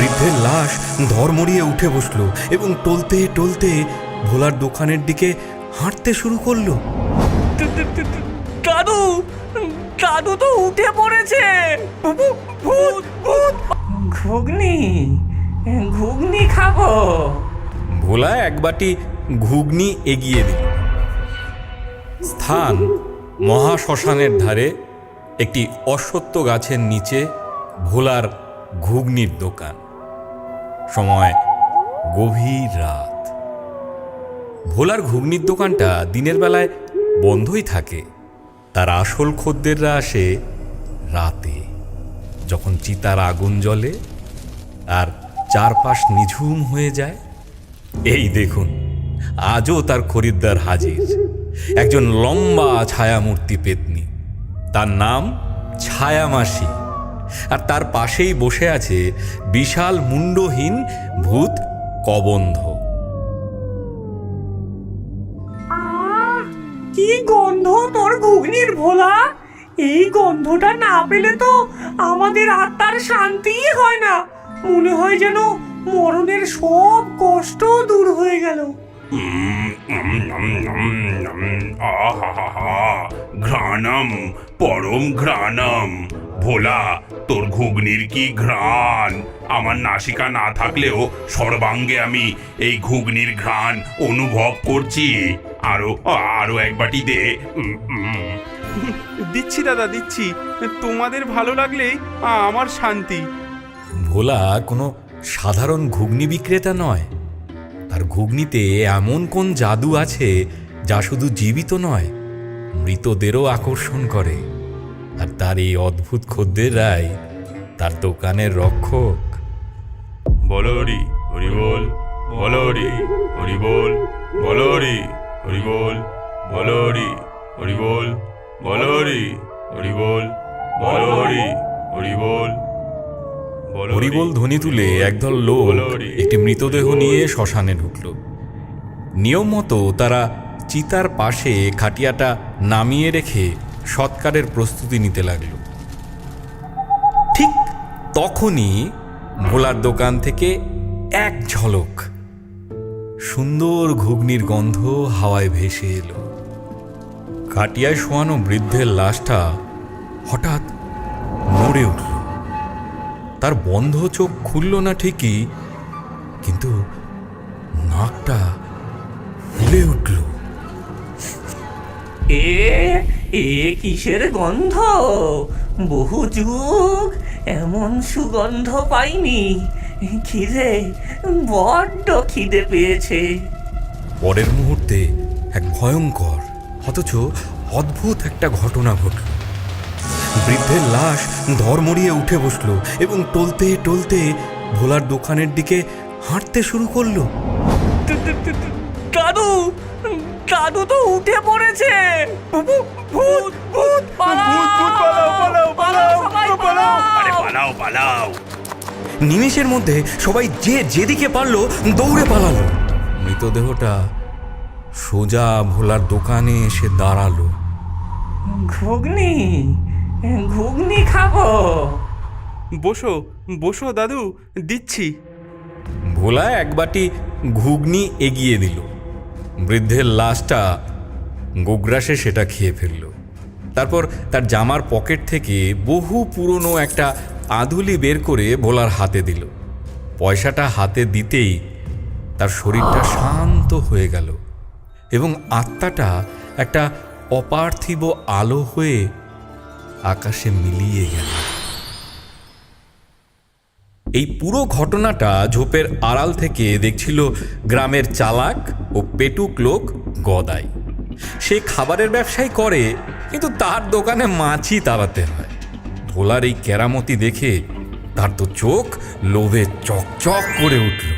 বৃদ্ধের লাশ ধড়মড়িয়ে উঠে বসলো এবং টলতে টলতে ভোলার দোকানের দিকে হাঁটতে শুরু করলো। দাদু, দাদু তো উঠে পড়েছে। ভূত, ভূত। ঘুগনি, ঘুগনি খাবো। ভোলা এক বাটি ঘুগনি এগিয়ে দিল। স্থান মহাশ্মশানের ধারে একটি অশ্বত্থ গাছের নিচে ভোলার ঘুগনির দোকান। সময় গভীর রাত। ভোলার ঘুগনির দোকানটা দিনের বেলায় বন্ধই থাকে। তার আসল খদ্দেররা আসে রাতে, যখন চিতার আগুন জ্বলে আর চারপাশ নিঝুম হয়ে যায়। এই দেখুন, আজও তার খরিদ্দার হাজির, একজন লম্বা ছায়ামূর্তি পেতনি। তার নাম ছায়ামাসি, আর তার পাশেই বসে আছে বিশাল মুন্ডহীন ভূত কবন্ধ। কি গন্ধ তোর ঘুগনির, ভোলা! এই গন্ধটা না পেলে তো আমাদের আত্মার শান্তিই হয় না। মনে হয় যেন মরণের সব কষ্ট দূর হয়ে গেল। ঘ্রাণম, পরম ঘ্রাণম। ভোলা, তোর ঘুগনির কি ঘ্রাণ! আমার নাসিকা না থাকলেও সর্বাঙ্গে আমি এই ঘুগনির ঘ্রাণ অনুভব করছি। আরো আরো এক বাটি দে। দিচ্ছি দাদা, দিচ্ছি। তোমাদের ভালো লাগলেই আমার শান্তি। ভোলা কোনো সাধারণ ঘুগনি বিক্রেতা নয়। তার ঘুগনিতে এমন কোন জাদু আছে যা শুধু জীবিত নয়, মৃতদেরও আকর্ষণ করে। আর তার এই অদ্ভুত খদ্দেররাই তার দোকানের রক্ষক। বলো হরি হরি বল, বলো হরি হরি বল, বলো হরি হরি বল, বলো হরি হরি বল, বলো হরি হরি বল, বলো হরি হরি বল। হরিবোল ধ্বনি তুলে একদল লোক একটি মৃতদেহ নিয়ে শ্মশানে ঢুকল। নিয়ম মতো তারা চিতার পাশে খাটিয়াটা নামিয়ে রেখে সৎকারের প্রস্তুতি নিতে লাগল। ঠিক তখনই ভোলার দোকান থেকে এক ঝলক সুন্দর ঘুগনির গন্ধ হাওয়ায় ভেসে এলো। খাটিয়ায় শোয়ানো বৃদ্ধের লাশটা হঠাৎ নড়ে উঠল। তার বন্ধ চোখ খুলল না ঠিকই, কিন্তু নাকটা ফুলে উঠল। এ কিসের গন্ধ? বহু যুগ এমন সুগন্ধ পাইনি। খিদে, বড্ড খিদে পেয়েছে। পরের মুহূর্তে এক ভয়ঙ্কর অথচ অদ্ভুত একটা ঘটনা ঘটল। বৃদ্ধের লাশ ধড়মড়িয়ে উঠে বসলো এবং টলতে টলতে ভোলার দোকানের দিকে হাঁটতে শুরু করলো। দাদু, দাদু তো উঠে পড়েছে। ভূত, ভূত, পালাও, পালাও, পালাও, সবাই পালাও। আরে পালাও, পালাও! নিমেষের মধ্যে সবাই যে যেদিকে পারলো দৌড়ে পালালো। মৃতদেহটা সোজা ভোলার দোকানে এসে দাঁড়ালো। ঘুগনি, ঘুগনি খাবো। বসো বসো দাদু, দিচ্ছি। ভোলা এক বাটি ঘুগনি এগিয়ে দিল। বৃদ্ধের লাশটা গোগ্রাসে সেটা খেয়ে ফেলল। তারপর তার জামার পকেট থেকে বহু পুরনো একটা আধুলি বের করে ভোলার হাতে দিল। পয়সাটা হাতে দিতেই তার শরীরটা শান্ত হয়ে গেল এবং আত্মাটা একটা অপার্থিব আলো হয়ে আকাশে মিলিয়ে গেল। এই পুরো ঘটনাটা ঝোপের আড়াল থেকে দেখছিল গ্রামের চালাক ও পেটুক লোক গদাই। সে খাবারের ব্যবসাই করে, কিন্তু তার দোকানে মাছই তাড়াতে হয়। ভোলার এই কেরামতি দেখে তার তো চোখ লোভে চকচক করে উঠল।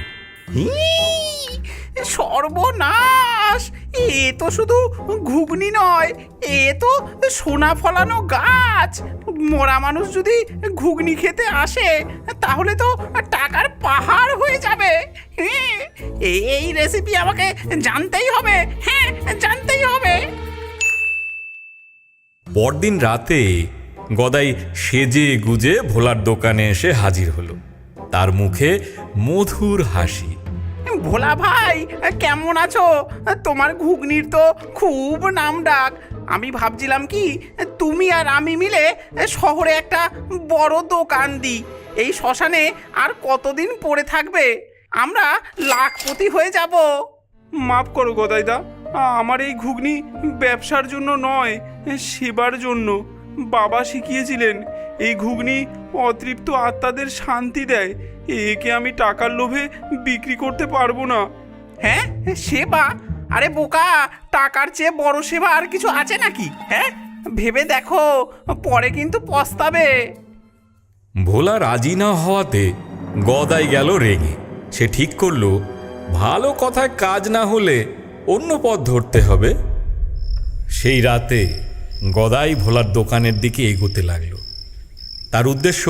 সর্বনাশ! এ তো শুধু ঘুগনি নয়, এ তো সোনা ফলানো গাছ। মরা মানুষ যদি ঘুগনি খেতে আসে তাহলে তো টাকার পাহাড় হয়ে যাবে। এই রেসিপি আমাকে জানতেই হবে। হ্যাঁ, জানতেই হবে। পরদিন রাতে গদাই সেজে গুজে ভোলার দোকানে এসে হাজির হলো। তার মুখে মধুর হাসি। ভোলা ভাই, কেমন আছো? তোমার ঘুগনির তো খুব নাম ডাক। আমি ভাবছিলাম কি, তুমি আর আমি মিলে শহরে একটা বড় দোকান দিই। এই শ্মশানে আর কতদিন পড়ে থাকবে? আমরা লাখপতি হয়ে যাব। মাফ করো গদাইদা, আমার এই ঘুগনি ব্যবসার জন্য নয়, সেবার জন্য। বাবা শিখিয়েছিলেন এই ঘুগনি অতৃপ্ত আত্মাদের শান্তি দেয়। একে আমি টাকার লোভে বিক্রি করতে পারবো না। হ্যাঁ, সেবা? আরে বোকা, টাকার চেয়ে বড় সেবা আর কিছু আছে নাকি? হ্যাঁ, ভেবে দেখো, পরে কিন্তু পস্তাবে। ভোলা রাজি না হওয়াতে গদাই গেল রেগে। সে ঠিক করলো ভালো কথায় কাজ না হলে অন্য পথ ধরতে হবে। সেই রাতে গদাই ভোলার দোকানের দিকে এগোতে লাগলো। তার উদ্দেশ্য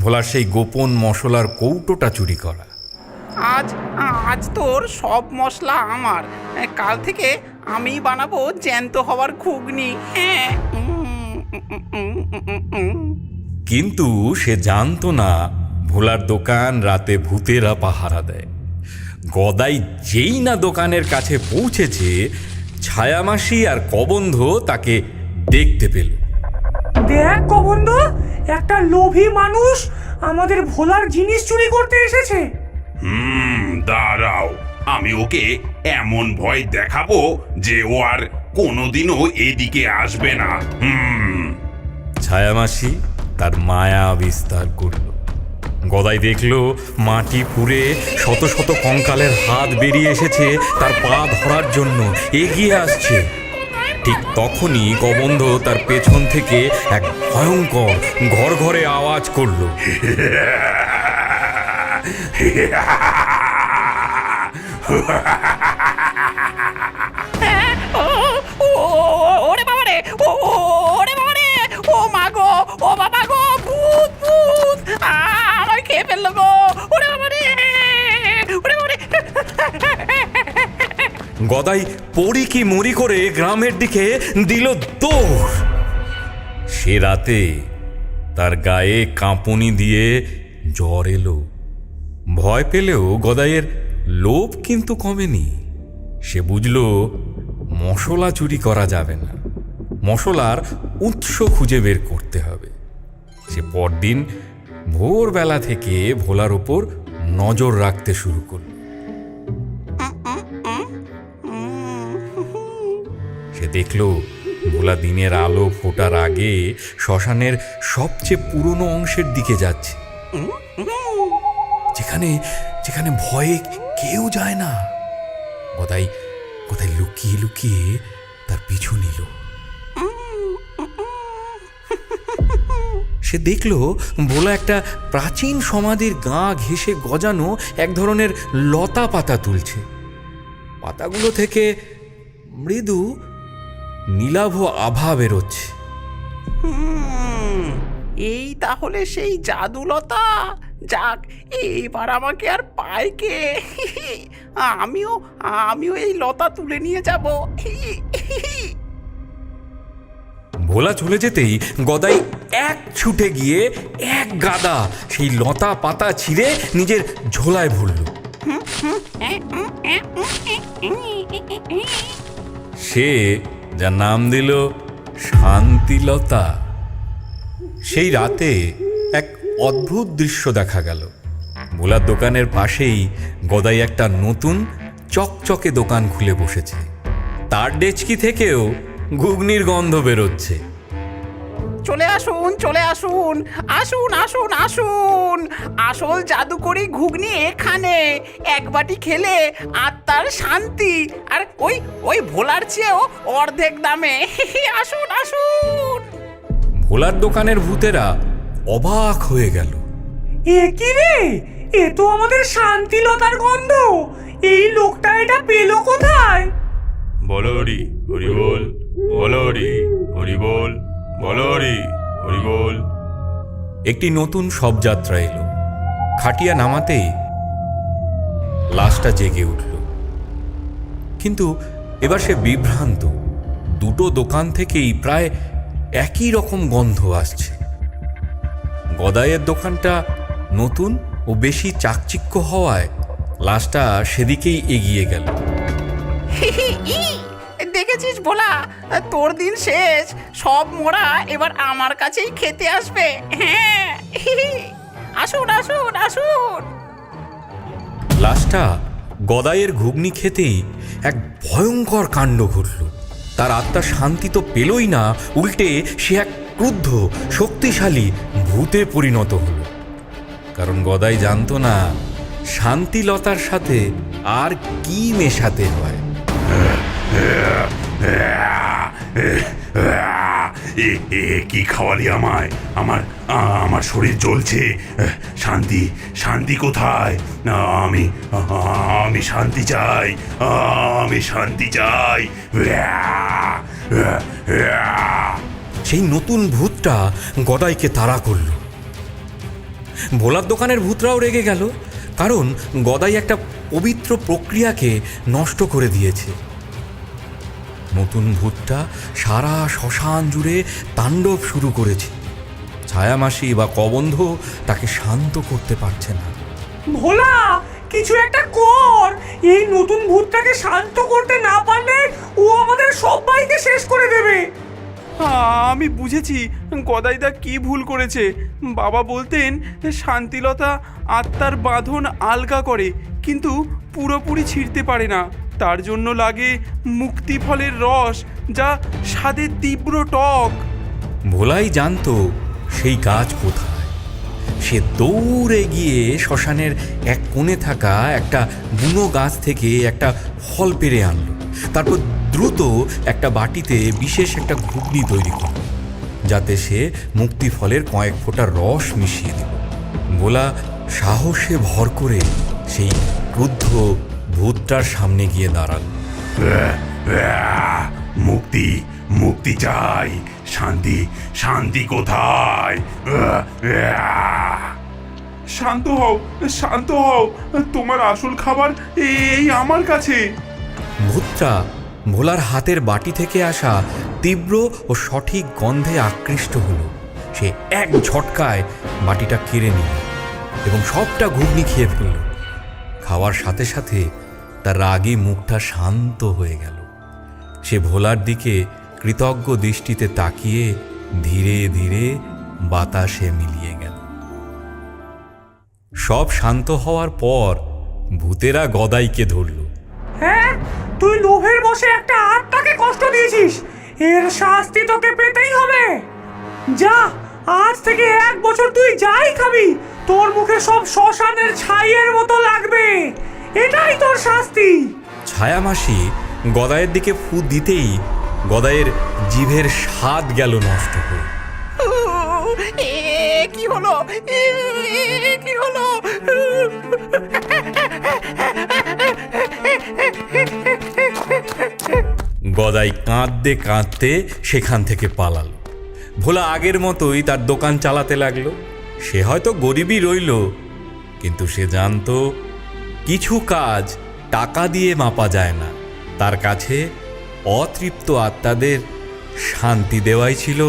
ভোলার সেই গোপন মশলার কৌটোটা চুরি করা। আজ তোর সব মশলা আমার। কাল থেকে আমি বানাবো জ্যান্ত হওয়ার ঘুগনি। হ্যাঁ। কিন্তু সে জানতো না ভোলার দোকান রাতে ভূতেরা পাহারা দেয়। গদাই যেই না দোকানের কাছে পৌঁছেছে, ছায়ামাসি আর কবন্ধ তাকে দেখতে পেল। দেখ কবন্ধ, একটা লোভী মানুষ আমাদের ভোলার জিনিস চুরি করতে এসেছে। দাঁড়াও, আমি ওকে এমন ভয় দেখাবো যে ও আর কোনোদিনও এদিকে আসবে না। ছায়ামাসি তার মায়া বিস্তার করল। গদাই দেখল মাটি পুড়ে শত শত কঙ্কালের হাত বেরিয়ে এসেছে তার পা ধরার জন্য, এগিয়ে আসছে। ঠিক তখনই কবন্ধ তার পেছন থেকে এক ভয়ঙ্কর ঘরঘরে আওয়াজ করল। ওরে বাবা রে, ওরে বাবা রে, ও মা গো, ও বাবা গো, ভূত ভূত আমায় খেয়ে ফেললো গো। ওরে বাবা রে, ওরে বাবা রে। গদাই পড়ি কি মরি করে গ্রামের দিকে দিল দৌড়। সে রাতে তার গায়ে কাঁপুনি দিয়ে জ্বর এলো। ভয় পেলেও গদাইয়ের লোভ কিন্তু কমেনি। সে বুঝল মশলা চুরি করা যাবে না, মশলার উৎস খুঁজে বের করতে হবে। সে পরদিন ভোরবেলা থেকে ভোলার ওপর নজর রাখতে শুরু করল। সে দেখল ভোলা দিনের আলো ফোটার আগে শ্মশানের সবচেয়ে পুরনো অংশের দিকে যাচ্ছে, যেখানে যেখানে ভয়ে কেউ যায় না। গদাই লুকিয়ে লুকিয়ে তার পিছু নিল। সে দেখল ভোলা একটা প্রাচীন সমাধির গা ঘেঁষে গজানো এক ধরনের লতা পাতা তুলছে। পাতাগুলো থেকে মৃদু নীলাভ আভা বেরোচ্ছে। এই তাহলে সেই জাদুলতা। যাক, এবার আমাকে আর পায় কে? আমিও এই লতা তুলে নিয়ে যাব। ভোলা চলে যেতেই গদাই এক ছুটে গিয়ে এক গাদা সেই লতা পাতা ছিঁড়ে নিজের ঝোলায় ভরল। সে যার নাম দিল শান্তিলতা। সেই রাতে এক অদ্ভুত দৃশ্য দেখা গেল। ভোলার দোকানের পাশেই গদাই একটা নতুন চকচকে দোকান খুলে বসেছে। তার ডেচকি থেকেও ঘুগনির গন্ধ বেরোচ্ছে। চলে আসুন, চলে আসুন, আসুন আসুন আসুন, আসল জাদুকরি ঘুগনি এখানে। এক বাটি খেলে আত্মার শান্তি, আর ওই ভোলার চেয়েও অর্ধেক দামে। আসুন আসুন। ভোলার দোকানের ভূতেরা অবাক হয়ে গেল। এ কি রে, এ তো আমাদের শান্তিলতার গন্ধ। এই লোকটা এটা পেলো কোথায়? বলো হরি হরি বল, বলো হরি হরি বল, বলো হরি হরি বল। একটি নতুন শবযাত্রা এলো। খাটিয়া নামাতেই লাশটা জেগে উঠল। কিন্তু এবার সে বিভ্রান্ত। দুটো দোকান থেকেই প্রায় একই রকম গন্ধ আসছে। গদাইয়ের দোকানটা নতুন ও বেশি চাকচিক্য হওয়ায় লাশটা সেদিকেই এগিয়ে গেল। দেখেছিস ভোলা, তোর দিন শেষ, সব মোরা এবার আমার কাছেই খেতে আসবে। হ্যাঁ, আসুন আসুন আসুন। লাশটা গদাইয়ের ঘুগনি খেতেই এক ভয়ঙ্কর কাণ্ড ঘটল। তার আত্মা শান্তি তো পেলই না, উল্টে সে এক ক্রুদ্ধ শক্তিশালী ভূতে পরিণত হলো। কারণ গদাই জানতো না শান্তিলতার সাথে আর কি মেশাতে হয়। কি খাওয়ালি আমায়? আমার শরীর জ্বলছে। শান্তি, শান্তি কোথায়? আমি শান্তি চাই, আমি শান্তি চাই। সেই নতুন ভূতটা গদাইকে তাড়া করল। ভোলার দোকানের ভূতরাও রেগে গেল, কারণ গদাই একটা পবিত্র প্রক্রিয়াকে নষ্ট করে দিয়েছে। নতুন ভূতটা সারা শ্মশান জুড়ে তাণ্ডব শুরু করেছে। ছায়ামাসি বা কবন্ধ তাকে শান্ত করতে পারছে না। ভোলা, কিছু একটা কর। এই নতুন ভূতটাকে শান্ত করতে না পারলে ও আমাদের সবাইকে শেষ করে দেবে। আমি বুঝেছি গদাইদা কি ভুল করেছে। বাবা বলতেন শান্তিলতা আত্মার বাঁধন আলগা করে, কিন্তু পুরোপুরি ছিঁড়তে পারে না। তার জন্য লাগে মুক্তি ফলের রস, যা স্বাদে তীব্র টক। ভোলাই জানতো সেই গাছ কোথায়। সে দৌড়ে গিয়ে শ্মশানের এক কোণে থাকা একটা বুনো গাছ থেকে একটা ফল পেড়ে আনলো। তারপর দ্রুত একটা বাটিতে বিশেষ একটা ঘুগনি তৈরি করল, যাতে সে মুক্তি ফলের কয়েক ফোঁটা রস মিশিয়ে দিল। ভোলা সাহসে ভর করে সেই ক্রুদ্ধ ভূতটার সামনে গিয়ে দাঁড়াল। মুক্তি, মুক্তি চাই। শান্তি, শান্তি কোথায়? শান্ত হও, শান্ত হও, তোমার আসল খাবার এই আমার কাছে। ভূতটা ভোলার হাতের বাটি থেকে আসা তীব্র ও সঠিক গন্ধে আকৃষ্ট হলো। সে এক ঝটকায় বাটিটা কেড়ে নিল এবং সবটা ঘুগনি খেয়ে ফেলল। খাওয়ার সাথে সাথে তার রাগী মুখটা শান্ত হয়ে গেল। সে ভোলার দিকে কৃতজ্ঞ দৃষ্টিতে তাকিয়ে ধীরে ধীরে বাতাসে মিলিয়ে গেল। সব শান্ত হওয়ার পর ভূতেরা গদাইকে ধরল। হ্যাঁ, তুই লোভের বসে একটা আত্মাকে কষ্ট দিয়েছিস, এর শাস্তি তোকে পেতেই হবে। যা, আজ থেকে 1 বছর তুই যাই খাবি, তোর মুখে সব শ্মশানের ছাইয়ের মতো লাগবে। এটাই তোর শাস্তি। ছায়ামাসি গদাইয়ের দিকে ফু দিতেই গদাইয়ের জিভের স্বাদ গেল নষ্ট হয়ে। কি হলো, কি হলো? গদাই কাঁদতে কাঁদতে সেখান থেকে পালালো। ভোলা আগের মতোই তার দোকান চালাতে লাগলো। সে হয়তো গরিবই রইল, কিন্তু সে জানতো কিছু কাজ টাকা দিয়ে মাপা যায় না। তার কাছে অতৃপ্ত আত্মাদের শান্তি দেওয়াই ছিল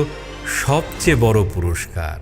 সবচেয়ে বড় পুরস্কার।